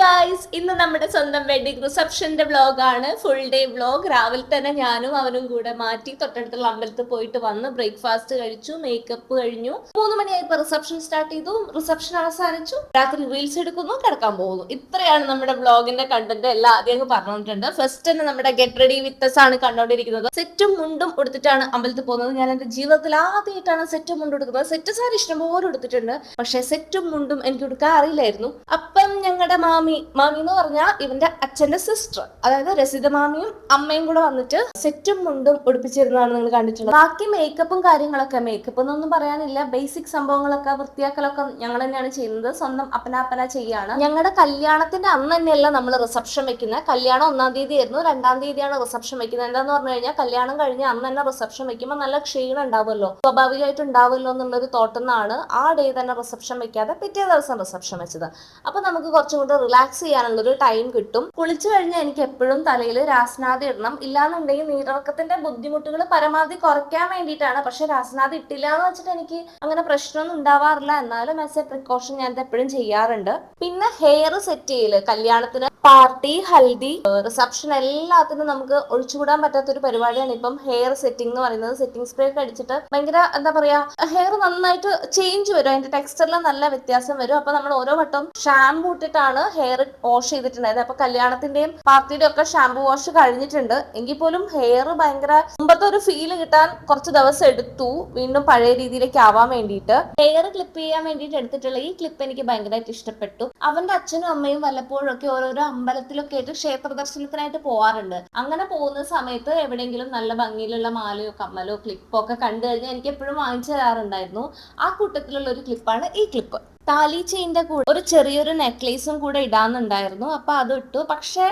Guys, ഇന്ന് നമ്മുടെ സ്വന്തം വെഡിങ് റിസപ്ഷന്റെ വ്ലോഗാണ്. Full day vlog. രാവിലെ തന്നെ ഞാനും അവനും കൂടെ മാറ്റി തൊട്ടടുത്തുള്ള അമ്പലത്തിൽ പോയിട്ട് വന്ന് ബ്രേക്ക്ഫാസ്റ്റ് കഴിച്ചു, മേക്കപ്പ് കഴിഞ്ഞു. 3 മണിയായപ്പോൾ റിസപ്ഷൻ സ്റ്റാർട്ട് ചെയ്തു, റിസപ്ഷൻ അവസാനിച്ചു, രാത്രി റീൽസ് എടുക്കുന്നു, കിടക്കാൻ പോകുന്നു. ഇത്രയാണ് നമ്മുടെ വ്ലോഗിന്റെ കണ്ടന്റ്. എല്ലാം ആദ്യം പറഞ്ഞിട്ടുണ്ട്. ഫസ്റ്റ് തന്നെ നമ്മുടെ ഗെറ്റ് റെഡി വിത്ത് ആണ് കണ്ടോണ്ടിരിക്കുന്നത്. സെറ്റും മുണ്ടും എടുത്തിട്ടാണ് അമ്പലത്തിൽ പോകുന്നത്. ഞാൻ എന്റെ ജീവിതത്തിൽ ആദ്യമായിട്ടാണ് സെറ്റും മുണ്ടും എടുക്കുന്നത്. സെറ്റ് സാരി ഇഷ്ടംപോലെ എടുത്തിട്ടുണ്ട്, പക്ഷെ സെറ്റും മുണ്ടും എനിക്ക് എടുക്കാൻ അറിയില്ലായിരുന്നു. അപ്പം ഞങ്ങളുടെ മാമി എന്ന് പറഞ്ഞാൽ ഇവന്റെ അച്ഛന്റെ സിസ്റ്റർ, അതായത് രസിത മാമിയും അമ്മയും കൂടെ വന്നിട്ട് സെറ്റും മുണ്ടും ഉടുപ്പിച്ചിരുന്നതാണ് നിങ്ങൾ കണ്ടിട്ടുള്ളത്. ബാക്കി മേക്കപ്പും കാര്യങ്ങളൊക്കെ, മേക്കപ്പ് എന്നൊന്നും പറയാനില്ല, ബേസിക് സംഭവങ്ങളൊക്കെ വൃത്തിയാക്കലൊക്കെ ഞങ്ങൾ തന്നെയാണ് ചെയ്യുന്നത്. സ്വന്തം അപ്പന ചെയ്യാണ്. ഞങ്ങളുടെ കല്യാണത്തിന്റെ അന്ന് തന്നെയല്ല നമ്മൾ റിസപ്ഷൻ വെക്കുന്നത്. കല്യാണം 1-ാം തീയതി ആയിരുന്നു, 2-ാം തീയതിയാണ് റിസപ്ഷൻ വെക്കുന്നത്. എന്താന്ന് പറഞ്ഞു കഴിഞ്ഞാൽ കല്യാണം കഴിഞ്ഞ് അന്ന് തന്നെ റിസപ്ഷൻ വെക്കുമ്പോൾ നല്ല ക്ഷീണം ഉണ്ടാവുമല്ലോ, സ്വാഭാവികമായിട്ട് ഉണ്ടാവുമല്ലോ എന്നുള്ളൊരു തോട്ടുന്നാണ് ആ ഡേ തന്നെ റിസപ്ഷൻ വെക്കാതെ പിറ്റേ ദിവസം റിസപ്ഷൻ വെച്ചത്. അപ്പൊ നമുക്ക് കുറച്ചും കൂടി റിലാക്സ് ചെയ്യാനുള്ളൊരു ടൈം കിട്ടും. കുളിച്ചു കഴിഞ്ഞാൽ എനിക്ക് എപ്പോഴും തലയിൽ രാസ്നാദി ഇടണം, ഇല്ലാന്നുണ്ടെങ്കിൽ നീരിറക്കത്തിന്റെ ബുദ്ധിമുട്ടുകൾ പരമാവധി കുറയ്ക്കാൻ വേണ്ടിയിട്ടാണ്. പക്ഷെ രാസ്നാദി ഇട്ടില്ല എന്ന് വെച്ചിട്ട് എനിക്ക് അങ്ങനെ പ്രശ്നമൊന്നും ഉണ്ടാവാറില്ല. എന്നാലും ആസ് എ പ്രിക്കോഷൻ ഞാൻ എപ്പോഴും ചെയ്യാറുണ്ട്. പിന്നെ ഹെയർ സെറ്റ് ചെയ്യല്, കല്യാണത്തിന് പാർട്ടി, ഹൽദി, റിസപ്ഷൻ എല്ലാത്തിനും നമുക്ക് ഒഴിച്ചുകൂടാൻ പറ്റാത്ത ഒരു പരിപാടിയാണ് ഇപ്പം ഹെയർ സെറ്റിംഗ് എന്ന് പറയുന്നത്. സെറ്റിംഗ് സ്പ്രേ ഒക്കെ അടിച്ചിട്ട് ഭയങ്കര എന്താ പറയാ, ഹെയർ നന്നായിട്ട് ചേഞ്ച് വരും, അതിന്റെ ടെക്സ്ചറിൽ നല്ല വ്യത്യാസം വരും. അപ്പൊ നമ്മൾ ഓരോ വട്ടം ഷാമ്പൂ ഇട്ടിട്ടാണ് ഹെയർ വാഷ് ചെയ്തിട്ടുണ്ടായത്. അപ്പൊ കല്യാണത്തിന്റെയും പാർട്ടിയുടെയും ഒക്കെ ഷാമ്പൂ വാഷ് കഴിഞ്ഞിട്ടുണ്ട്. എങ്കിൽ പോലും ഹെയർ ഭയങ്കര മുമ്പത്തെ ഒരു ഫീൽ കിട്ടാൻ കുറച്ച് ദിവസം എടുത്തു, വീണ്ടും പഴയ രീതിയിലേക്ക് ആവാൻ വേണ്ടിയിട്ട്. ഹെയർ ക്ലിപ്പ് ചെയ്യാൻ വേണ്ടിയിട്ട് എടുത്തിട്ടുള്ള ഈ ക്ലിപ്പ് എനിക്ക് ഭയങ്കരമായിട്ട് ഇഷ്ടപ്പെട്ടു. അവന്റെ അച്ഛനും അമ്മയും വല്ലപ്പോഴൊക്കെ ഓരോരോ അമ്പലത്തിലൊക്കെ ആയിട്ട് ക്ഷേത്ര ദർശനത്തിനായിട്ട് പോവാറുണ്ട്. അങ്ങനെ പോകുന്ന സമയത്ത് എവിടെയെങ്കിലും നല്ല ഭംഗിയിലുള്ള മാലയോ കമ്മലോ ക്ലിപ്പോ ഒക്കെ കണ്ടു കഴിഞ്ഞാൽ എനിക്ക് എപ്പോഴും വാങ്ങിച്ചു തരാറുണ്ടായിരുന്നു. ആ കൂട്ടത്തിലുള്ള ഒരു ക്ലിപ്പാണ് ഈ ക്ലിപ്പ്. താലി ചെയിൻ്റെ കൂടെ ഒരു ചെറിയൊരു നെക്ലേസും കൂടെ ഇടാന്നുണ്ടായിരുന്നു, അപ്പൊ അത് ഇട്ടു. പക്ഷെ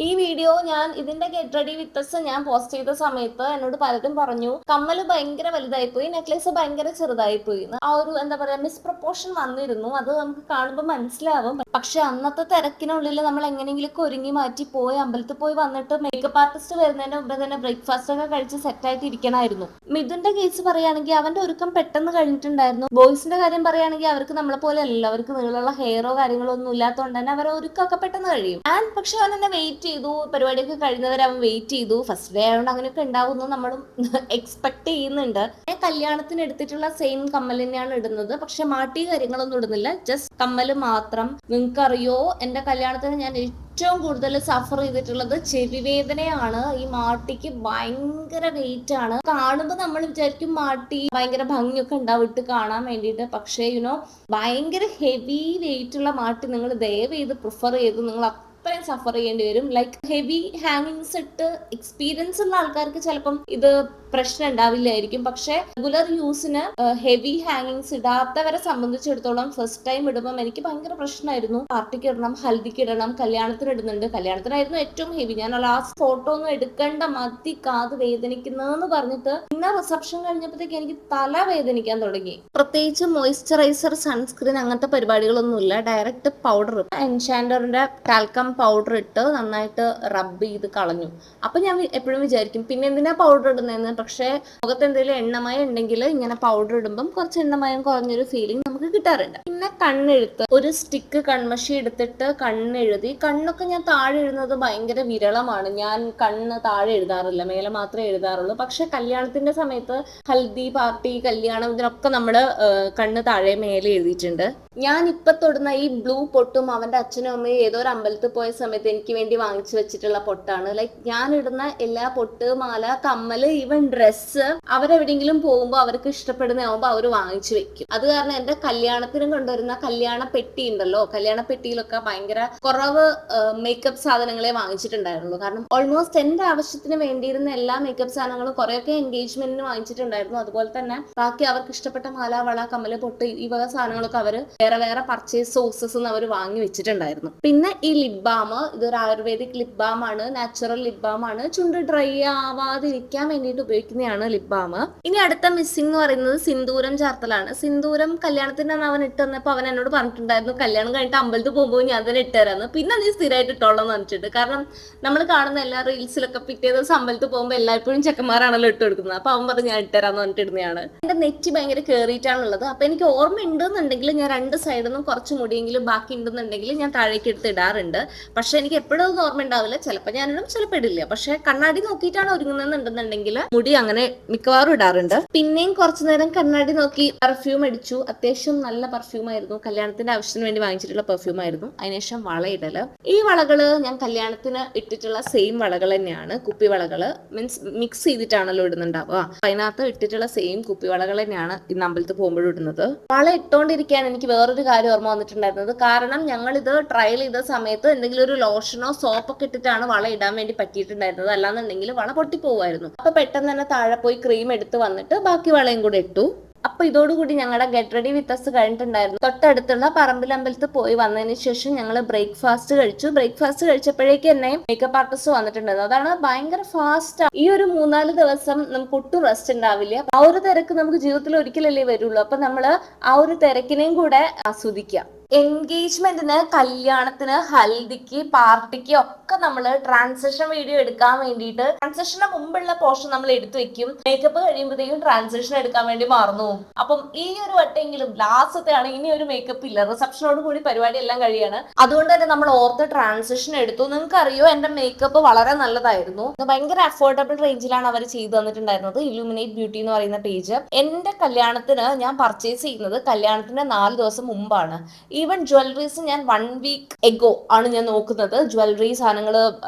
ഈ വീഡിയോ ഞാൻ ഇതിന്റെ ഗെറ്റ് റെഡി വിത്ത് ഞാൻ പോസ്റ്റ് ചെയ്ത സമയത്ത് എന്നോട് പലരും പറഞ്ഞു കമ്മല് ഭയങ്കര വലുതായി പോയി, നെക്ലേസ് ഭയങ്കര ചെറുതായി പോയി. ആ ഒരു എന്താ പറയാ മിസ്പ്രപ്പോർഷൻ വന്നിരുന്നു. അത് നമുക്ക് കാണുമ്പോൾ മനസ്സിലാവും. പക്ഷെ അന്നത്തെ തിരക്കിനുള്ളിൽ നമ്മൾ എങ്ങനെയെങ്കിലും ഒരുങ്ങി മാറ്റി പോയി അമ്പലത്തിൽ പോയി വന്നിട്ട് മേക്കപ്പ് ആർട്ടിസ്റ്റ് വരുന്നതിന് മുമ്പ് തന്നെ ബ്രേക്ക്ഫാസ്റ്റ് ഒക്കെ കഴിച്ച് സെറ്റായിട്ട് ഇരിക്കണമായിരുന്നു. മിഥുന്റെ കേസ് പറയുകയാണെങ്കിൽ അവന്റെ ഒരുക്കം പെട്ടെന്ന് കഴിഞ്ഞിട്ടുണ്ടായിരുന്നു. ബോയ്സിന്റെ കാര്യം പറയുകയാണെങ്കിൽ അവർക്ക് നമ്മളെ പോലെ അല്ലല്ലോ, അവർക്ക് നീളമുള്ള ഹെയറോ കാര്യങ്ങളോ ഒന്നും ഇല്ലാത്തതുകൊണ്ട് തന്നെ അവരെ ഒരുക്കൊക്കെ പെട്ടെന്ന് കഴിയും. പക്ഷെ അവൻ എന്നെ വെയിറ്റ് ചെയ്തു, പരിപാടിയൊക്കെ കഴിയുന്നവരെ അവൻ വെയിറ്റ് ചെയ്തു. ഫസ്റ്റ് ഡേ ആയതുകൊണ്ട് അങ്ങനെയൊക്കെ ഉണ്ടാവുന്നു നമ്മളും എക്സ്പെക്ട് ചെയ്യുന്നുണ്ട്. ഞാൻ കല്യാണത്തിന് എടുത്തിട്ടുള്ള സെയിം കമ്മൽ തന്നെയാണ് ഇടുന്നത്, പക്ഷെ മാട്ടി കാര്യങ്ങളൊന്നും ഇടുന്നില്ല, ജസ്റ്റ് കമ്മല് മാത്രം. നിങ്ങൾക്കറിയോ, എന്റെ കല്യാണത്തിന് ഞാൻ ഏറ്റവും കൂടുതൽ സഫർ ചെയ്തിട്ടുള്ളത് ചെവി വേദനയാണ്. ഈ മാട്ടിക്ക് ഭയങ്കര വെയിറ്റ് ആണ്. കാണുമ്പോൾ നമ്മൾ വിചാരിക്കും മാട്ടി ഭയങ്കര ഭംഗിയൊക്കെ ഉണ്ടാവും ഇട്ട് കാണാൻ വേണ്ടിയിട്ട്, പക്ഷേ ഭയങ്കര ഹെവി വെയിറ്റ് ഉള്ള മാട്ടി നിങ്ങൾ ദയവ് ചെയ്ത് പ്രിഫർ ചെയ്ത് നിങ്ങൾ അത്രയും സഫർ ചെയ്യേണ്ടി വരും. ലൈക്ക് ഹെവി ഹാങ്ങിങ്സ് ഇട്ട് എക്സ്പീരിയൻസ് ഉള്ള ആൾക്കാർക്ക് ചിലപ്പം ഇത് പ്രശ്നം ഉണ്ടാവില്ലായിരിക്കും, പക്ഷെ റെഗുലർ യൂസിന് ഹെവി ഹാങ്ങിങ്സ് ഇടാത്തവരെ സംബന്ധിച്ചിടത്തോളം ഫസ്റ്റ് ടൈം ഇടുമ്പോൾ എനിക്ക് ഭയങ്കര പ്രശ്നമായിരുന്നു. പാർട്ടിക്ക് ഇടണം, ഹൽദിക്ക് ഇടണം, കല്യാണത്തിന് ഇടുന്നുണ്ട്. കല്യാണത്തിനായിരുന്നു ഏറ്റവും ഹെവി. ഞാൻ ലാസ്റ്റ് ഫോട്ടോ ഒന്നും എടുക്കേണ്ട, മതി കാത് വേദനിക്കുന്നതെന്ന് പറഞ്ഞിട്ട് പിന്നെ റിസപ്ഷൻ കഴിഞ്ഞപ്പോഴത്തേക്ക് എനിക്ക് തല വേദനിക്കാൻ തുടങ്ങി. പ്രത്യേകിച്ച് മോയ്സ്ചറൈസർ, സൺസ്ക്രീൻ അങ്ങനത്തെ പരിപാടികളൊന്നുമില്ല. ഡയറക്റ്റ് പൗഡർ, എൻഷാൻഡറിന്റെ ടാൽക്കം പൗഡർ ഇട്ട് നന്നായിട്ട് റബ്ബ് ചെയ്ത് കളഞ്ഞു. അപ്പൊ ഞാൻ എപ്പോഴും വിചാരിക്കും പിന്നെ എന്തിനാ പൗഡർ ഇടുന്നതെന്ന്. പക്ഷെ മുഖത്ത് എന്തെങ്കിലും എണ്ണമയം ഉണ്ടെങ്കിൽ ഇങ്ങനെ പൗഡർ ഇടുമ്പം കുറച്ച് എണ്ണമയം കുറഞ്ഞൊരു ഫീലിംഗ് നമുക്ക് കിട്ടാറുണ്ട്. പിന്നെ കണ്ണെഴുത്ത്, ഒരു സ്റ്റിക്ക് കൺമഷി എടുത്തിട്ട് കണ്ണെഴുതി. കണ്ണൊക്കെ ഞാൻ താഴെ എഴുതുന്നത് ഭയങ്കര വിരളമാണ്. ഞാൻ കണ്ണ് താഴെ എഴുതാറില്ല, മേലെ മാത്രമേ എഴുതാറുള്ളൂ. പക്ഷെ കല്യാണത്തിന്റെ സമയത്ത് ഹൽദി പാർട്ടി, കല്യാണം, ഇതിനൊക്കെ നമ്മള് കണ്ണ് താഴെ മേലെ എഴുതിയിട്ടുണ്ട്. ഞാൻ ഇപ്പൊ തൊടുന്ന ഈ ബ്ലൂ പൊട്ടും അവന്റെ അച്ഛനും അമ്മയും ഏതോ ഒരു അമ്പലത്തിൽ പോയ സമയത്ത് എനിക്ക് വേണ്ടി വാങ്ങിച്ചു വെച്ചിട്ടുള്ള പൊട്ടാണ്. ലൈക്ക് ഞാൻ ഇടുന്ന എല്ലാ പൊട്ട്, മാല, കമ്മല്, ഈവൻ ഡ്രസ്സ് അവരെവിടെയെങ്കിലും പോകുമ്പോൾ അവർക്ക് ഇഷ്ടപ്പെടുന്നതാവുമ്പോൾ അവർ വാങ്ങിച്ചു വെക്കും. അത് കാരണം എന്റെ കല്യാണത്തിനും കൊണ്ടുവരുന്ന കല്യാണ പെട്ടി ഉണ്ടല്ലോ, കല്യാണ പെട്ടിയിലൊക്കെ ഭയങ്കര കുറവ് മേക്കപ്പ് സാധനങ്ങളെ വാങ്ങിച്ചിട്ടുണ്ടായിരുന്നുള്ളൂ. കാരണം ഓൾമോസ്റ്റ് എന്റെ ആവശ്യത്തിന് വേണ്ടിയിരുന്ന എല്ലാ മേക്കപ്പ് സാധനങ്ങളും കുറെയൊക്കെ എൻഗേജ്മെന്റിന് വാങ്ങിച്ചിട്ടുണ്ടായിരുന്നു. അതുപോലെ തന്നെ ബാക്കി അവർക്ക് ഇഷ്ടപ്പെട്ട മാല, വള, കമ്മല്, പൊട്ട്, ഈ വക സാധനങ്ങളൊക്കെ അവർ വേറെ പർച്ചേസ് സോഴ്സസ് അവർ വാങ്ങി വെച്ചിട്ടുണ്ടായിരുന്നു. പിന്നെ ഈ ലിപ് ബാം, ഇതൊരു ആയുർവേദിക് ലിപ് ബാം ആണ്, നാച്ചുറൽ ലിപ് ബാം ആണ്. ചുണ്ട് ഡ്രൈ ആവാതിരിക്കാൻ വേണ്ടിയിട്ട് ഉപയോഗിക്കുന്നതാണ് ലിപ് ബാം. ഇനി അടുത്ത മിസ്സിംഗ് എന്ന് പറയുന്നത് സിന്ദൂരം ചാർത്തലാണ്. സിന്ദൂരം കല്യാണത്തിന്റെ അന്ന് അവൻ ഇട്ട് തന്നപ്പോൾ അവൻ എന്നോട് പറഞ്ഞിട്ടുണ്ടായിരുന്നു കല്യാണം കഴിഞ്ഞിട്ട് അമ്പലത്തിൽ പോകുമ്പോൾ ഞാൻ തന്നെ ഇട്ടുതരാന്ന്. പിന്നെ നീ സ്ഥിരമായിട്ട് ഇട്ടോളാന്ന് പറഞ്ഞിട്ടുണ്ട്. കാരണം നമ്മൾ കാണുന്ന എല്ലാ റീൽസിലൊക്കെ പിറ്റേ ദിവസം അമ്പലത്തിൽ പോകുമ്പോൾ എല്ലായ്പ്പോഴും ചെക്കന്മാരാണല്ലോ ഇട്ട് കൊടുക്കുന്നത്. അപ്പൊ അവൻ പറഞ്ഞ് ഞാൻ ഇട്ടുതരാന്ന് പറഞ്ഞിട്ട് ഇടുന്നതാണ്. എന്റെ നെറ്റി ഭയങ്കര കയറിയിട്ടാണുള്ളത്. അപ്പൊ എനിക്ക് ഓർമ്മ ഉണ്ടെന്നുണ്ടെങ്കിൽ ഞാൻ രണ്ട് സൈഡിൽ നിന്നും കുറച്ച് മുടിയെങ്കിലും ബാക്കി ഉണ്ടെന്നുണ്ടെങ്കിൽ ഞാൻ താഴേക്ക് എടുത്ത് ഇടാറുണ്ട്. പക്ഷെ എനിക്ക് എപ്പോഴും ഒന്നും ഓർമ്മ ഉണ്ടാവില്ല. ചിലപ്പോൾ ഞാനിടും, ചിലപ്പോൾ ഇടില്ല. പക്ഷെ കണ്ണാടി നോക്കിയിട്ടാണ് ഒരുങ്ങുന്നതെന്നുണ്ടെന്നുണ്ടെങ്കിൽ മുടി അങ്ങനെ മിക്കവാറും ഇടാറുണ്ട്. പിന്നെയും കുറച്ചു നേരം കണ്ണാടി നോക്കി പെർഫ്യൂം അടിച്ചു. അത്യാവശ്യം നല്ല പെർഫ്യൂം ആയിരുന്നു. കല്യാണത്തിന്റെ ആവശ്യത്തിന് വേണ്ടി വാങ്ങിച്ചിട്ടുള്ള പെർഫ്യൂം ആയിരുന്നു. അതിനുശേഷം വളയിടല്. ഈ വളകള് ഞാൻ കല്യാണത്തിന് ഇട്ടിട്ടുള്ള സെയിം വളകൾ തന്നെയാണ്. കുപ്പി വളകള് മീൻസ് മിക്സ് ചെയ്തിട്ടാണല്ലോ ഇടുന്നുണ്ടാവുക. അതിനകത്ത് ഇട്ടിട്ടുള്ള സെയിം കുപ്പി വളകൾ തന്നെയാണ് ഇന്ന് അമ്പലത്തിൽ പോകുമ്പോഴും ഇടുന്നത്. വള ഇട്ടോണ്ടിരിക്കാൻ എനിക്ക് വേറൊരു കാര്യം ഓർമ്മ വന്നിട്ടുണ്ടായിരുന്നത്. കാരണം ഞങ്ങൾ ഇത് ട്രയൽ ചെയ്ത സമയത്ത് എന്തെങ്കിലും ഒരു ലോഷനോ സോപ്പൊക്കെ ഇട്ടിട്ടാണ് വള ഇടാൻ വേണ്ടി പറ്റിയിട്ടുണ്ടായിരുന്നത്. അല്ലാന്നുണ്ടെങ്കിൽ വള പൊട്ടിപ്പോവായിരുന്നു. അപ്പൊ പെട്ടെന്ന് തന്നെ താഴെ പോയി ക്രീം എടുത്ത് വന്നിട്ട് ബാക്കി വളയും കൂടെ ഇട്ടു. അപ്പൊ ഇതോടുകൂടി ഞങ്ങളുടെ ഗെറ്റ് റെഡി വിത്ത് അസ് കഴിഞ്ഞിട്ടുണ്ടായിരുന്നു. തൊട്ടടുത്തുള്ള പറമ്പിലമ്പലത്തിൽ പോയി വന്നതിന് ശേഷം ഞങ്ങൾ ബ്രേക്ക്ഫാസ്റ്റ് കഴിച്ചു. ബ്രേക്ക്ഫാസ്റ്റ് കഴിച്ചപ്പോഴേക്ക് തന്നെ മേക്കപ്പ് ആർട്ടിസ്റ്റ് വന്നിട്ടുണ്ടായിരുന്നു. അതാണ് ഭയങ്കര ഫാസ്റ്റ്. ഈ ഒരു 3-4 ദിവസം നമുക്ക് ഒട്ടും റെസ്റ്റ് ഉണ്ടാവില്ല. ആ ഒരു തിരക്ക് നമുക്ക് ജീവിതത്തിൽ ഒരിക്കലല്ലേ വരുള്ളൂ. അപ്പൊ നമ്മള് ആ ഒരു തിരക്കിനെയും കൂടെ ആസ്വദിക്കാം. എൻഗേജ്മെന്റിന്, കല്യാണത്തിന്, ഹൽദിക്ക്, പാർട്ടിക്ക് ഒക്കെ നമ്മൾ ട്രാൻസിഷൻ വീഡിയോ എടുക്കാൻ വേണ്ടിയിട്ട് ട്രാൻസിഷന് മുമ്പുള്ള പോർഷൻ നമ്മൾ എടുത്തു വെക്കും. മേക്കപ്പ് കഴിയുമ്പോഴത്തേക്കും ട്രാൻസിഷൻ എടുക്കാൻ വേണ്ടി മറന്നു പോകും. അപ്പം ഈ ഒരു വട്ടെങ്കിലും ലാസ്റ്റത്തെ ആണ്, ഇനി ഒരു മേക്കപ്പ് ഇല്ല, റിസപ്ഷനോട് കൂടി പരിപാടി എല്ലാം കഴിയാണ്. അതുകൊണ്ട് തന്നെ നമ്മൾ ഓർത്ത് ട്രാൻസിഷൻ എടുത്തു. നിങ്ങൾക്ക് അറിയോ, എന്റെ മേക്കപ്പ് വളരെ നല്ലതായിരുന്നു. ഭയങ്കര അഫോർഡബിൾ റേഞ്ചിലാണ് അവർ ചെയ്തു തന്നിട്ടുണ്ടായിരുന്നത്. ഇലുമിനേറ്റ് ബ്യൂട്ടി എന്ന് പറയുന്ന പേജ്. എന്റെ കല്യാണത്തിന് ഞാൻ പർച്ചേസ് ചെയ്യുന്നത് കല്യാണത്തിന്റെ 4 ദിവസം മുമ്പാണ്. ഈവൻ ജ്വല്ലറീസ് ഞാൻ 1 വീക്ക് എഗോ ആണ് ഞാൻ നോക്കുന്നത്. ജ്വല്ലറി സാധനങ്ങൾ,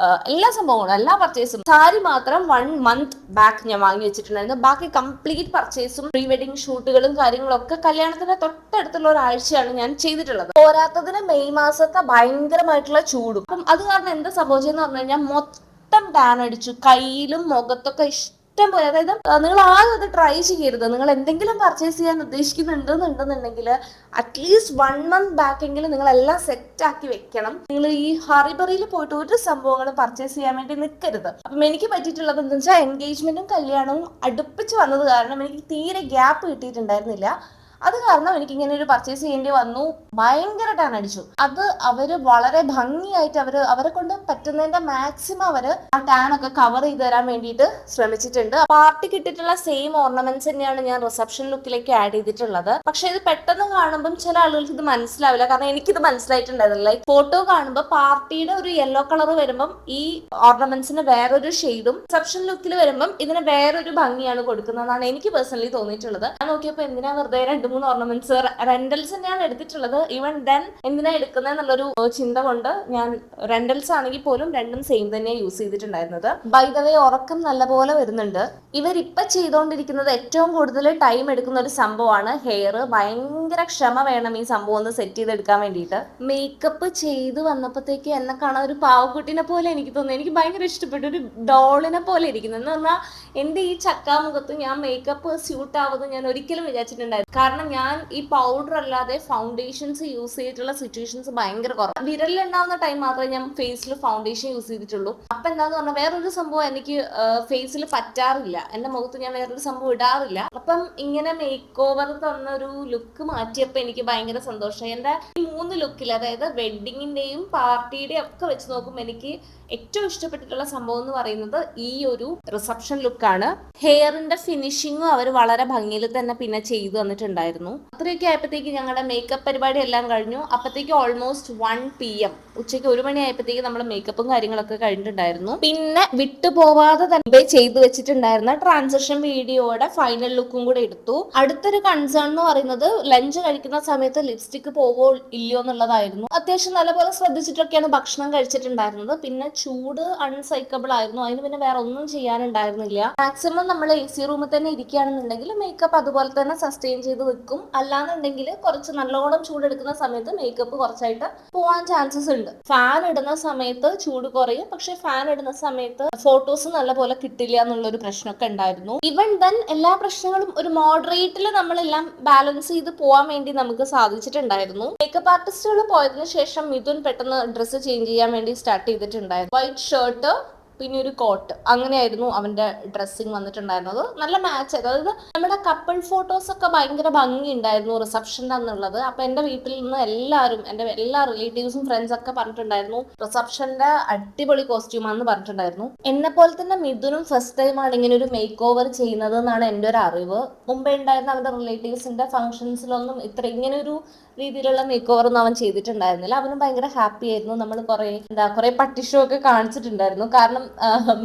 എല്ലാ സംഭവങ്ങളും, എല്ലാ പർച്ചേസും. സാരി മാത്രം 1 മന്ത് ബാക്ക് ഞാൻ വാങ്ങി വെച്ചിട്ടുണ്ടായിരുന്നു. ബാക്കി കംപ്ലീറ്റ് പർച്ചേസും പ്രീ വെഡിങ് ഷൂട്ടുകളും കാര്യങ്ങളും ഒക്കെ കല്യാണത്തിന്റെ തൊട്ടടുത്തുള്ള ഒരാഴ്ചയാണ് ഞാൻ ചെയ്തിട്ടുള്ളത്. പോരാത്തതിന് മെയ് മാസത്തെ ഭയങ്കരമായിട്ടുള്ള ചൂടും. അപ്പം അത് കാരണം എന്താ സംഭവിച്ചതെന്ന് പറഞ്ഞു കഴിഞ്ഞാൽ മൊത്തം ടാൻ അടിച്ചു. കയ്യിലും മുഖത്തൊക്കെ ഇഷ്ടം പോലെ. അതായത് നിങ്ങൾ ആരും അത് ട്രൈ ചെയ്യരുത്. നിങ്ങൾ എന്തെങ്കിലും പർച്ചേസ് ചെയ്യാൻ ഉദ്ദേശിക്കുന്നുണ്ടെന്നുണ്ടെങ്കിൽ അറ്റ്ലീസ്റ്റ് 1 മന്ത് ബാക്ക് എങ്കിലും നിങ്ങൾ എല്ലാം സെറ്റ് ആക്കി വെക്കണം. നിങ്ങൾ ഈ ഹറിബറിയിൽ പോയിട്ട് ഒരു സംഭവങ്ങളും പർച്ചേസ് ചെയ്യാൻ വേണ്ടി നിൽക്കരുത്. അപ്പം എനിക്ക് പറ്റിയിട്ടുള്ളത് എന്താ വെച്ചാൽ എൻഗേജ്മെന്റും കല്യാണവും അടുപ്പിച്ച് വന്നത് കാരണം എനിക്ക് തീരെ ഗ്യാപ്പ് കിട്ടിയിട്ടുണ്ടായിരുന്നില്ല. അത് കാരണം എനിക്ക് ഇങ്ങനെ ഒരു പർച്ചേസ് ചെയ്യേണ്ടി വന്നു. ഭയങ്കര ടാൻ അടിച്ചു. അത് അവര് വളരെ ഭംഗിയായിട്ട് അവരെ കൊണ്ട് പറ്റുന്നതിന്റെ മാക്സിമം അവര് ആ ടാൻ ഒക്കെ കവർ ചെയ്ത് തരാൻ വേണ്ടിയിട്ട് ശ്രമിച്ചിട്ടുണ്ട്. പാർട്ടിക്ക് ഇട്ടിട്ടുള്ള സെയിം ഓർണമെന്റ്സ് തന്നെയാണ് ഞാൻ റിസപ്ഷൻ ലുക്കിലേക്ക് ആഡ് ചെയ്തിട്ടുള്ളത്. പക്ഷെ ഇത് പെട്ടെന്ന് കാണുമ്പോൾ ചില ആളുകൾക്ക് ഇത് മനസ്സിലാവില്ല. കാരണം എനിക്കിത് മനസ്സിലായിട്ടുണ്ടായിരുന്നില്ല. ലൈക്ക് ഫോട്ടോ കാണുമ്പോൾ പാർട്ടിയുടെ ഒരു യെല്ലോ കളർ വരുമ്പം ഈ ഓർണമെന്റ്സിന് വേറൊരു ഷെയ്ഡും റിസപ്ഷൻ ലുക്കിൽ വരുമ്പം ഇതിന് വേറൊരു ഭംഗിയാണ് കൊടുക്കുന്നതാണ് എനിക്ക് പേഴ്സണലി തോന്നിയിട്ടുള്ളത്. ഞാൻ നോക്കിയപ്പോൾ എന്തിനാ വെറുതെ 2-3 ഓർണമെന്റ്സ് റെന്റൽസ് തന്നെയാണ് എടുത്തിട്ടുള്ളത്. ഈവൻ ദെൻ എന്തിനാ എടുക്കുന്നത് എന്നുള്ളൊരു ചിന്ത കൊണ്ട് ഞാൻ റെന്റൽസ് ആണെങ്കിൽ പോലും രണ്ടും സെയിം തന്നെ യൂസ് ചെയ്തിട്ടുണ്ടായിരുന്നത്. ബൈ ദ വേ, ഉറക്കം നല്ലപോലെ വരുന്നുണ്ട്. ഇവരിപ്പൊ ചെയ്തുകൊണ്ടിരിക്കുന്നത് ഏറ്റവും കൂടുതൽ ടൈം എടുക്കുന്ന ഒരു സംഭവമാണ് ഹെയർ. ഭയങ്കര ക്ഷമ വേണം ഈ സംഭവം ഒന്ന് സെറ്റ് ചെയ്തെടുക്കാൻ വേണ്ടിയിട്ട്. മേക്കപ്പ് ചെയ്ത് വന്നപ്പോഴത്തേക്ക് എന്നെ കാണാൻ ഒരു പാവക്കുട്ടിനെ പോലെ എനിക്ക് തോന്നി. എനിക്ക് ഭയങ്കര ഇഷ്ടപ്പെട്ടു. ഒരു ഡോളിനെ പോലെ ഇരിക്കുന്നു. എന്ന് പറഞ്ഞാൽ എന്റെ ഈ ചക്കാമുഖത്ത് ഞാൻ മേക്കപ്പ് സ്യൂട്ട് ആവുമെന്ന് ഞാൻ ഒരിക്കലും വിചാരിച്ചിട്ടുണ്ടായിരുന്നു. കാരണം ഞാൻ ഈ പൗഡർ അല്ലാതെ ഫൗണ്ടേഷൻസ് യൂസ് ചെയ്തിട്ടുള്ള സിറ്റുവേഷൻസ് ഭയങ്കര കുറവ്. വിരലിലുണ്ടാവുന്ന ടൈം മാത്രമേ ഞാൻ ഫേസിൽ ഫൗണ്ടേഷൻ യൂസ് ചെയ്തിട്ടുള്ളൂ. അപ്പൊ എന്താന്ന് പറഞ്ഞാൽ വേറൊരു സംഭവം എനിക്ക് ഫേസിൽ പറ്റാറില്ല. എന്റെ മുഖത്ത് ഞാൻ വേറൊരു സംഭവം ഇടാറില്ല. അപ്പം ഇങ്ങനെ മേക്ക് ഓവർ തന്ന ഒരു ലുക്ക് മാറ്റിയപ്പോ എനിക്ക് ഭയങ്കര സന്തോഷമായി. എന്റെ ഈ 3 ലുക്കിൽ, അതായത് വെഡിങ്ങിന്റെയും പാർട്ടിയുടെയും ഒക്കെ വെച്ച് നോക്കുമ്പോൾ എനിക്ക് ഏറ്റവും ഇഷ്ടപ്പെട്ടിട്ടുള്ള സംഭവം എന്ന് പറയുന്നത് ഈ ഒരു റിസപ്ഷൻ ലുക്കാണ്. ഹെയറിന്റെ ഫിനിഷിങ്ങും അവർ വളരെ ഭംഗിയിൽ തന്നെ പിന്നെ ചെയ്തു തന്നിട്ടുണ്ടായിരുന്നു. അത്രയൊക്കെ ആയപ്പോഴത്തേക്ക് ഞങ്ങളുടെ മേക്കപ്പ് പരിപാടി എല്ലാം കഴിഞ്ഞു. അപ്പത്തേക്ക് ഓൾമോസ്റ്റ് 1 PM, ഉച്ചയ്ക്ക് 1 മണി ആയപ്പോഴത്തേക്ക് നമ്മൾ മേക്കപ്പും കാര്യങ്ങളൊക്കെ കഴിഞ്ഞിട്ടുണ്ടായിരുന്നു. പിന്നെ വിട്ടുപോവാതെ തന്നെ ചെയ്തു വെച്ചിട്ടുണ്ടായിരുന്ന ട്രാൻസിഷൻ വീഡിയോയുടെ ഫൈനൽ ലുക്കും കൂടെ എടുത്തു. അടുത്തൊരു കൺസേൺ എന്ന് പറയുന്നത് ലഞ്ച് കഴിക്കുന്ന സമയത്ത് ലിപ്സ്റ്റിക് പോവോ ഇല്ലയോ എന്നുള്ളതായിരുന്നു. അത്യാവശ്യം നല്ലപോലെ ശ്രദ്ധിച്ചിട്ടൊക്കെയാണ് ഭക്ഷണം കഴിച്ചിട്ടുണ്ടായിരുന്നത്. പിന്നെ ചൂട് അൺസൈക്കബിൾ ആയിരുന്നു. അതിന് പിന്നെ വേറെ ഒന്നും ചെയ്യാനുണ്ടായിരുന്നില്ല. മാക്സിമം നമ്മൾ AC റൂമിൽ തന്നെ ഇരിക്കുകയാണെന്നുണ്ടെങ്കിൽ മേക്കപ്പ് അതുപോലെ തന്നെ സസ്റ്റെയിൻ ചെയ്ത് വെക്കും. അല്ലാന്നുണ്ടെങ്കിൽ കുറച്ച് നല്ലോണം ചൂടെടുക്കുന്ന സമയത്ത് മേക്കപ്പ് കുറച്ചായിട്ട് പോവാൻ ചാൻസസ് ഉണ്ട്. ഫാൻ ഇടുന്ന സമയത്ത് ചൂട് കുറയും. പക്ഷെ ഫാൻ ഇടുന്ന സമയത്ത് ഫോട്ടോസ് നല്ലപോലെ കിട്ടില്ല എന്നുള്ളൊരു പ്രശ്നമൊക്കെ ഉണ്ടായിരുന്നു. ഈവൻ ദെൻ എല്ലാ പ്രശ്നങ്ങളും ഒരു മോഡറേറ്റിൽ നമ്മളെല്ലാം ബാലൻസ് ചെയ്ത് പോവാൻ വേണ്ടി നമുക്ക് സാധിച്ചിട്ടുണ്ടായിരുന്നു. മേക്കപ്പ് ആർട്ടിസ്റ്റുകൾ പോയതിനു ശേഷം മിഥുൻ പെട്ടെന്ന് ഡ്രസ്സ് ചേഞ്ച് ചെയ്യാൻ വേണ്ടി സ്റ്റാർട്ട് ചെയ്തിട്ടുണ്ടായിരുന്നു. വൈറ്റ് ഷർട്ട്, പിന്നെ ഒരു കോട്ട്, അങ്ങനെയായിരുന്നു അവന്റെ ഡ്രസ്സിങ് വന്നിട്ടുണ്ടായിരുന്നത്. നല്ല മാച്ച്, അതായത് നമ്മുടെ കപ്പിൾ ഫോട്ടോസ് ഒക്കെ ഭയങ്കര ഭംഗി ഉണ്ടായിരുന്നു റിസപ്ഷൻ്റെ എന്നുള്ളത്. അപ്പൊ എന്റെ വീട്ടിൽ നിന്ന് എല്ലാവരും, എന്റെ എല്ലാ റിലേറ്റീവ്സും ഫ്രണ്ട്സ് ഒക്കെ പറഞ്ഞിട്ടുണ്ടായിരുന്നു റിസപ്ഷന്റെ അടിപൊളി കോസ്റ്റ്യൂമാന്ന് പറഞ്ഞിട്ടുണ്ടായിരുന്നു. എന്നെ പോലെ തന്നെ മിഥുനും ഫസ്റ്റ് ടൈമാണ് ഇങ്ങനെ ഒരു മേക്ക് ഓവർ ചെയ്യുന്നത് എന്നാണ് എൻ്റെ ഒരു അറിവ്. മുമ്പേ ഉണ്ടായിരുന്ന അവന്റെ റിലേറ്റീവ്സിന്റെ ഫംഗ്ഷൻസിലൊന്നും ഇങ്ങനെ ഒരു രീതിയിലുള്ള മേക്ക് ഓവർ ഒന്നും അവൻ ചെയ്തിട്ടുണ്ടായിരുന്നില്ല. അവനും ഭയങ്കര ഹാപ്പി ആയിരുന്നു. നമ്മൾ കുറെ പട്ടിഷോ ഒക്കെ കാണിച്ചിട്ടുണ്ടായിരുന്നു. കാരണം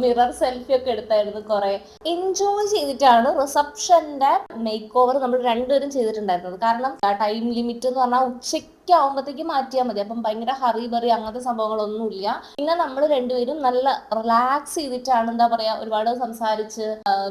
മിറർ സെൽഫി ഒക്കെ എടുത്തായിരുന്നു. കുറെ എൻജോയ് ചെയ്തിട്ടാണ് റിസപ്ഷന്റെ മേക്ക് ഓവർ നമ്മൾ രണ്ടുപേരും ചെയ്തിട്ടുണ്ടായിരുന്നത്. കാരണം ടൈം ലിമിറ്റ് എന്ന് പറഞ്ഞാൽ ഉച്ചയ്ക്കാവുമ്പോഴത്തേക്ക് മാറ്റിയാൽ മതി. അപ്പം ഭയങ്കര ഹറി ബറി അങ്ങനത്തെ സംഭവങ്ങളൊന്നുമില്ല. പിന്നെ നമ്മൾ രണ്ടുപേരും നല്ല റിലാക്സ് ചെയ്തിട്ടാണ്, എന്താ പറയാ, ഒരുപാട് സംസാരിച്ച്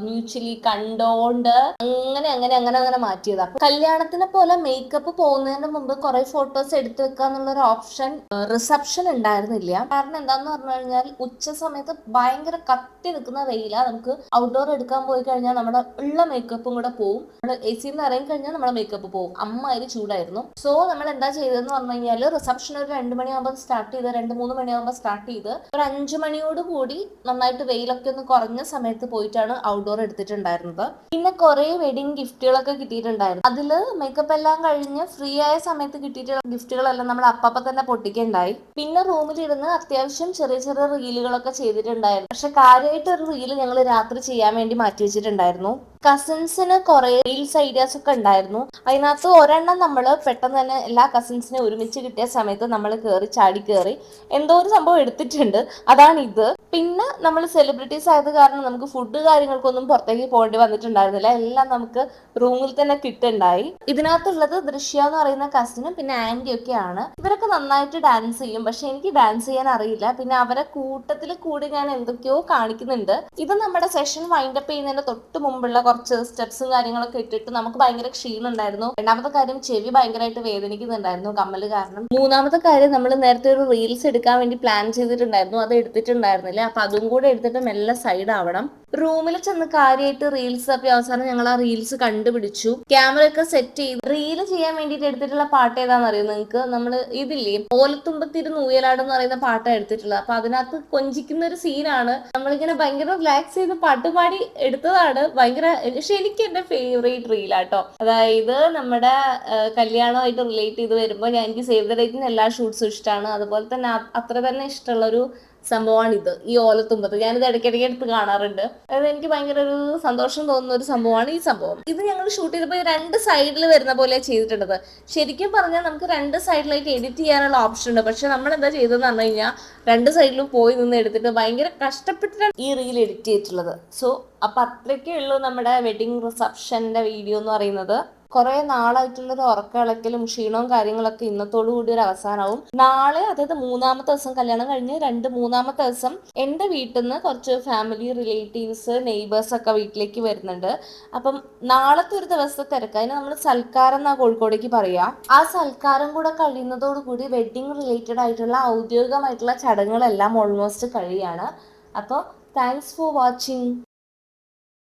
മ്യൂച്വലി കണ്ടോണ്ട് അങ്ങനെ അങ്ങനെ അങ്ങനെ അങ്ങനെ മാറ്റിയതാ. കല്യാണത്തിനെ പോലെ മേക്കപ്പ് പോകുന്നതിന് മുമ്പ് കുറെ ഫോട്ടോസ് എടുത്തു വെക്കുക എന്നുള്ള ഒരു ഓപ്ഷൻ റിസപ്ഷൻ ഉണ്ടായിരുന്നില്ല. കാരണം എന്താന്ന് പറഞ്ഞു കഴിഞ്ഞാൽ ഉച്ച സമയത്ത് ഭയങ്കര കത്തി നിൽക്കുന്ന വെയില. നമുക്ക് ഔട്ട്ഡോർ എടുക്കാൻ പോയി കഴിഞ്ഞാൽ നമ്മുടെ ഉള്ള മേക്കപ്പും കൂടെ പോകും. നമ്മൾ AC നിന്ന് ഇറങ്ങി കഴിഞ്ഞാൽ നമ്മുടെ മേക്കപ്പ് പോകും. അമ്മാതിരി ചൂടായിരുന്നു. സോ നമ്മൾ എന്താ ചെയ്തതെന്ന് പറഞ്ഞു കഴിഞ്ഞാൽ റിസപ്ഷൻ ഒരു 2 മണിയാകുമ്പോൾ സ്റ്റാർട്ട് ചെയ്ത് 2-3 മണിയാകുമ്പോൾ സ്റ്റാർട്ട് ചെയ്ത് ഒരു 5 മണിയോട് കൂടി നന്നായിട്ട് വെയിലൊക്കെ ഒന്ന് കുറഞ്ഞ സമയത്ത് പോയിട്ടാണ് ഔട്ട്ഡോർ എടുത്തിട്ടുണ്ടായിരുന്നത്. പിന്നെ കുറെ വെഡിങ് ഗിഫ്റ്റുകളൊക്കെ കിട്ടിയിട്ടുണ്ടായിരുന്നു. അതില് മേക്കപ്പ് എല്ലാം കഴിഞ്ഞ് ഫ്രീ ആയ സമയത്ത് കിട്ടിയിട്ടുള്ള ഗിഫ്റ്റുകളെല്ലാം നമ്മൾ അപ്പപ്പ തന്നെ പൊട്ടിക്കണ്ടായി. പിന്നെ റൂമിലിരുന്ന് അത്യാവശ്യം ചെറിയ ചെറിയ റീലുകളൊക്കെ ചെയ്തിട്ടുണ്ടായിരുന്നു. പക്ഷെ കാര്യമായിട്ട് ഒരു റീല് ഞങ്ങൾ രാത്രി ചെയ്യാൻ വേണ്ടി മാറ്റി വെച്ചിട്ടുണ്ടായിരുന്നു. കസിൻസിന് കുറെ റീൽസ് ഐഡിയാസ് ഒക്കെ ഉണ്ടായിരുന്നു. അതിനകത്ത് ഒരെണ്ണം നമ്മൾ പെട്ടെന്ന് തന്നെ എല്ലാ കസിൻസിനെ ഒരുമിച്ച് കിട്ടിയ സമയത്ത് നമ്മൾ ചാടി കയറി എന്തോ ഒരു സംഭവം എടുത്തിട്ടുണ്ട്. അതാണിത്. പിന്നെ നമ്മൾ സെലിബ്രിറ്റീസ് ആയത് കാരണം നമുക്ക് ഫുഡ് കാര്യങ്ങൾക്കൊന്നും പുറത്തേക്ക് പോകേണ്ടി വന്നിട്ടുണ്ടായിരുന്നില്ല. എല്ലാം നമുക്ക് റൂമിൽ തന്നെ കിട്ടുണ്ടായി. ഇതിനകത്തുള്ളത് ദൃശ്യ എന്ന് പറയുന്ന കസിനും പിന്നെ ആന്റി ഒക്കെയാണ്. ഇവരൊക്കെ നന്നായിട്ട് ഡാൻസ് ചെയ്യും. പക്ഷെ എനിക്ക് ഡാൻസ് ചെയ്യാൻ അറിയില്ല. പിന്നെ അവരെ കൂട്ടത്തിൽ കൂടി ഞാൻ എന്തൊക്കെയോ കാണിക്കുന്നുണ്ട്. ഇത് നമ്മുടെ സെഷൻ വൈൻഡപ്പ് ചെയ്യുന്നതിന്റെ തൊട്ട് മുമ്പുള്ള കുറച്ച് സ്റ്റെപ്സും കാര്യങ്ങളൊക്കെ ഇട്ടിട്ട് നമുക്ക് ഭയങ്കര ക്ഷീണം ഉണ്ടായിരുന്നു. രണ്ടാമത്തെ കാര്യം, ചെവി ഭയങ്കരമായിട്ട് വേദനിക്കുന്നുണ്ടായിരുന്നു കമ്മല് കാരണം. മൂന്നാമത്തെ കാര്യം, നമ്മൾ നേരത്തെ ഒരു റീൽസ് എടുക്കാൻ വേണ്ടി പ്ലാൻ ചെയ്തിട്ടുണ്ടായിരുന്നു. അത് എടുത്തിട്ടുണ്ടായിരുന്നില്ല. അപ്പൊ അതും കൂടെ എടുത്തിട്ട് മെല്ലെ സൈഡ് ആവണം. റൂമിൽ ചെന്ന് കാര്യമായിട്ട് റീൽസ് തപ്പി അവസാനം ഞങ്ങൾ ആ റീൽസ് കണ്ടുപിടിച്ചു. ക്യാമറ ഒക്കെ സെറ്റ് ചെയ്ത് റീല് ചെയ്യാൻ വേണ്ടിയിട്ട് എടുത്തിട്ടുള്ള പാട്ട് ഏതാണെന്ന് അറിയോ നിങ്ങൾക്ക്? നമ്മൾ ഇതില്ലേ ഓലത്തുമ്പത്തിരുന്ന് ഊയലാട് എന്ന് പറയുന്ന പാട്ടാണ് എടുത്തിട്ടുള്ളത്. അപ്പൊ അതിനകത്ത് കൊഞ്ചിക്കുന്ന ഒരു സീനാണ്. നമ്മളിങ്ങനെ ഭയങ്കര റിലാക്സ് ചെയ്ത് പാട്ടുപാടി എടുത്തതാണ്. ഭയങ്കര, പക്ഷെ എനിക്ക് എന്റെ ഫേവറേറ്റ് റീലാട്ടോ. അതായത് നമ്മുടെ കല്യാണമായിട്ട് റിലേറ്റ് ചെയ്ത് വരുമ്പോൾ എനിക്ക് സേവ് ദ ഡേറ്റിന് എല്ലാ ഷൂട്ട്സും ഇഷ്ടമാണ്. അതുപോലെ തന്നെ അത്ര തന്നെ ഇഷ്ടമുള്ള ഒരു സംഭവമാണ് ഇത്, ഈ ഓലത്തുമ്പത്ത്. ഞാനിത് ഇടയ്ക്കിടയ്ക്ക് എടുത്ത് കാണാറുണ്ട്. അതായത് എനിക്ക് ഭയങ്കര ഒരു സന്തോഷം തോന്നുന്ന ഒരു സംഭവമാണ് ഈ സംഭവം. ഇത് ഞങ്ങൾ ഷൂട്ട് ചെയ്തപ്പോൾ 2 സൈഡിൽ വരുന്ന പോലെ ചെയ്തിട്ടുള്ളത്. ശരിക്കും പറഞ്ഞാൽ നമുക്ക് 2 സൈഡിലായിട്ട് എഡിറ്റ് ചെയ്യാനുള്ള ഓപ്ഷൻ ഉണ്ട്. പക്ഷെ നമ്മൾ എന്താ ചെയ്തതെന്ന് പറഞ്ഞു കഴിഞ്ഞാൽ 2 സൈഡിലും പോയി നിന്ന് എടുത്തിട്ട് ഭയങ്കര കഷ്ടപ്പെട്ടിട്ടാണ് ഈ റീൽ എഡിറ്റ് ചെയ്തിട്ടുള്ളത്. സോ അപ്പൊ അത്രയ്ക്കേ ഉള്ളൂ നമ്മുടെ വെഡിങ് റിസപ്ഷന്റെ വീഡിയോ എന്ന് പറയുന്നത്. കുറെ നാളായിട്ടുള്ളൊരു ഉറക്കളക്കലും ക്ഷീണവും കാര്യങ്ങളൊക്കെ ഇന്നത്തോടു കൂടി ഒരു അവസാനവും. നാളെ, അതായത് 3-ാമത്തെ ദിവസം, കല്യാണം കഴിഞ്ഞ് 2-3-ാമത്തെ ദിവസം എൻ്റെ വീട്ടിൽ നിന്ന് കുറച്ച് ഫാമിലി, റിലേറ്റീവ്സ്, നെയ്ബേഴ്സ് ഒക്കെ വീട്ടിലേക്ക് വരുന്നുണ്ട്. അപ്പം നാളത്തെ ഒരു ദിവസത്തെ തിരക്ക്, അതിന് നമ്മൾ സൽക്കാരം എന്നാ കോഴിക്കോടേക്ക് പറയാ. ആ സൽക്കാരം കൂടെ കഴിയുന്നതോടുകൂടി വെഡിങ് റിലേറ്റഡ് ആയിട്ടുള്ള ഔദ്യോഗികമായിട്ടുള്ള ചടങ്ങുകളെല്ലാം ഓൾമോസ്റ്റ് കഴിയാണ്. അപ്പോൾ താങ്ക്സ് ഫോർ വാച്ചിങ്.